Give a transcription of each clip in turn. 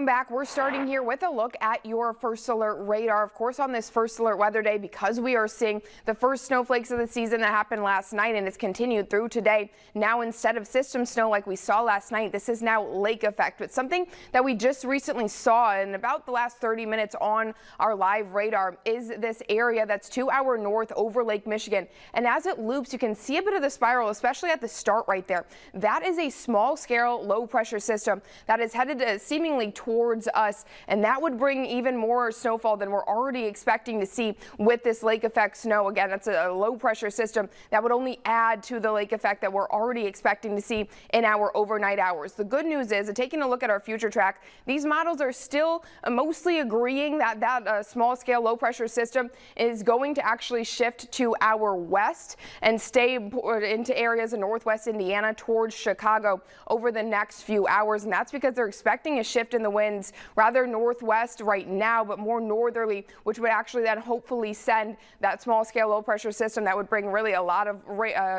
Back, we're starting here with a look at your first alert radar. Of course, on this first alert weather day, because we are seeing the first snowflakes of the season that happened last night and it's continued through today. Now, instead of system snow like we saw last night, this is now lake effect. But something that we just recently saw in about the last 30 minutes on our live radar is this area that's to our north over Lake Michigan. And as it loops, you can see a bit of the spiral, especially at the start right there. That is a small scale low pressure system that is headed seemingly towards us, and that would bring even more snowfall than we're already expecting to see with this lake effect snow. Again, that's a low pressure system that would only add to the lake effect that we're already expecting to see in our overnight hours. The good news is, taking a look at our future track, these models are still mostly agreeing that that small scale low pressure system is going to actually shift to our west and stay into areas of northwest Indiana towards Chicago over the next few hours, and that's because they're expecting a shift in the winds rather northwest right now, but more northerly, which would actually then hopefully send that small scale low pressure system that would bring really a lot of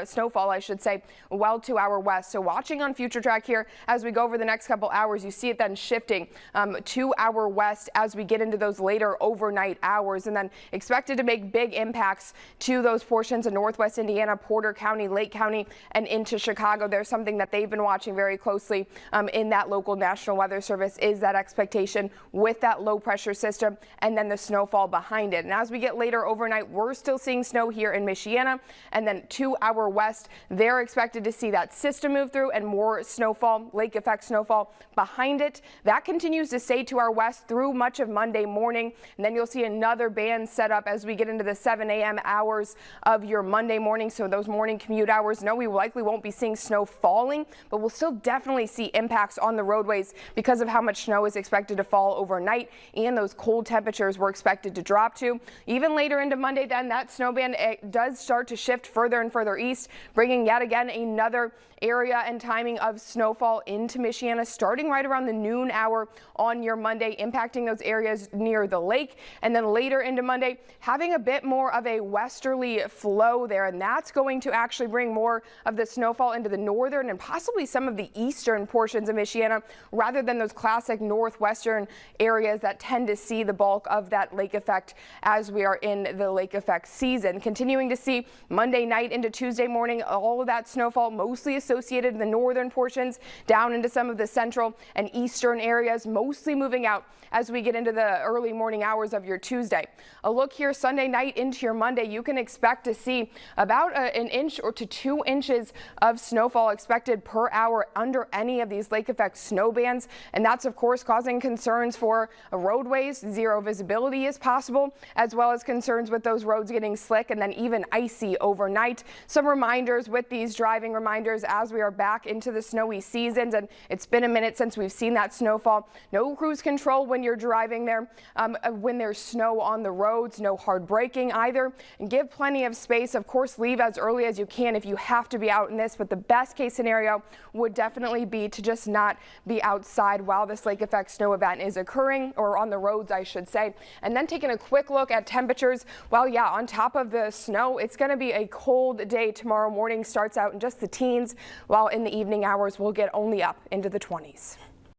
snowfall, I should say, well to our west. So watching on future track here as we go over the next couple hours, you see it then shifting to our west as we get into those later overnight hours, and then expected to make big impacts to those portions of northwest Indiana, Porter County, Lake County, and into Chicago. There's something that they've been watching very closely in that local National Weather Service, is that expectation with that low pressure system and then the snowfall behind it. And as we get later overnight, we're still seeing snow here in Michiana, and then to our west, they're expected to see that system move through and more snowfall, lake effect snowfall behind it. That continues to stay to our west through much of Monday morning, and then you'll see another band set up as we get into the 7 a.m. hours of your Monday morning. So those morning commute hours, no, we likely won't be seeing snow falling, but we'll still definitely see impacts on the roadways because of how much snow is expected to fall overnight, and those cold temperatures we're expected to drop to. Even later into Monday, then that snow band does start to shift further and further east, bringing yet again another area and timing of snowfall into Michiana, starting right around the noon hour on your Monday, impacting those areas near the lake. And then later into Monday, having a bit more of a westerly flow there, and that's going to actually bring more of the snowfall into the northern and possibly some of the eastern portions of Michiana, rather than those classic northwestern areas that tend to see the bulk of that lake effect as we are in the lake effect season. Continuing to see Monday night into Tuesday morning, all of that snowfall mostly associated in the northern portions down into some of the central and eastern areas, mostly moving out as we get into the early morning hours of your Tuesday. A look here Sunday night into your Monday, you can expect to see about an inch or to 2 inches of snowfall expected per hour under any of these lake effect snow bands, and that's of course causing concerns for roadways. Zero visibility is possible, as well as concerns with those roads getting slick and then even icy overnight. Some reminders with these driving reminders as we are back into the snowy seasons, and it's been a minute since we've seen that snowfall. No cruise control when you're driving there, when there's snow on the roads, no hard braking either, and give plenty of space. Of course, leave as early as you can if you have to be out in this, but the best case scenario would definitely be to just not be outside while this lake effect snow event is occurring, or on the roads I should say. And then taking a quick look at temperatures, well, yeah, on top of the snow, it's going to be a cold day tomorrow morning. Starts out in just the teens, while in the evening hours we'll get only up into the 20s.